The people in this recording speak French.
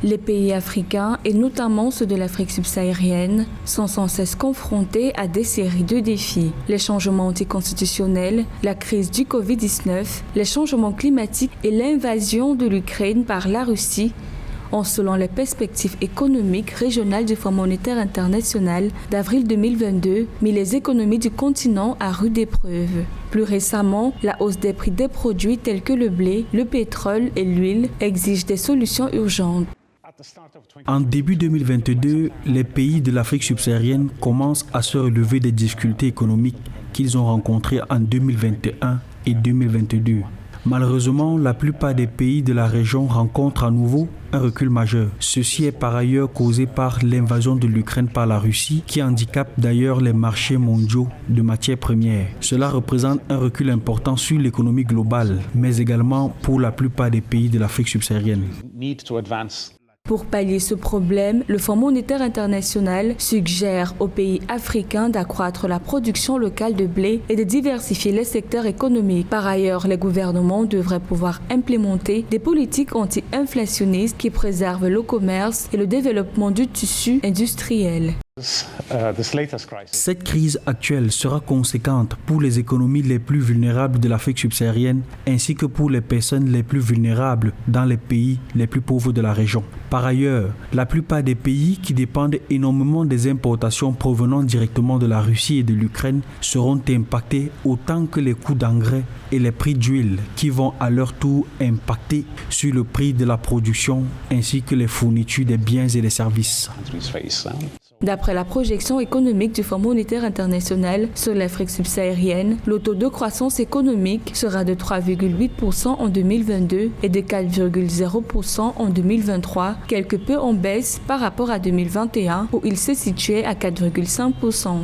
Les pays africains, et notamment ceux de l'Afrique subsaharienne, sont sans cesse confrontés à des séries de défis. Les changements anticonstitutionnels, la crise du Covid-19, les changements climatiques et l'invasion de l'Ukraine par la Russie ont, selon les perspectives économiques régionales du Fonds monétaire international d'avril 2022, mis les économies du continent à rude épreuve. Plus récemment, la hausse des prix des produits tels que le blé, le pétrole et l'huile exige des solutions urgentes. En début 2022, les pays de l'Afrique subsaharienne commencent à se relever des difficultés économiques qu'ils ont rencontrées en 2021 et 2022. Malheureusement, la plupart des pays de la région rencontrent à nouveau un recul majeur. Ceci est par ailleurs causé par l'invasion de l'Ukraine par la Russie, qui handicape d'ailleurs les marchés mondiaux de matières premières. Cela représente un recul important sur l'économie globale, mais également pour la plupart des pays de l'Afrique subsaharienne. Pour pallier ce problème, le Fonds monétaire international suggère aux pays africains d'accroître la production locale de blé et de diversifier les secteurs économiques. Par ailleurs, les gouvernements devraient pouvoir implémenter des politiques anti-inflationnistes qui préservent le commerce et le développement du tissu industriel. Cette crise actuelle sera conséquente pour les économies les plus vulnérables de l'Afrique subsaharienne ainsi que pour les personnes les plus vulnérables dans les pays les plus pauvres de la région. Par ailleurs, la plupart des pays qui dépendent énormément des importations provenant directement de la Russie et de l'Ukraine seront impactés autant que les coûts d'engrais et les prix d'huile qui vont à leur tour impacter sur le prix de la production ainsi que les fournitures des biens et des services. D'après la projection économique du Fonds monétaire international sur l'Afrique subsaharienne, le taux de croissance économique sera de 3,8% en 2022 et de 4,0% en 2023, quelque peu en baisse par rapport à 2021 où il se situait à 4,5%.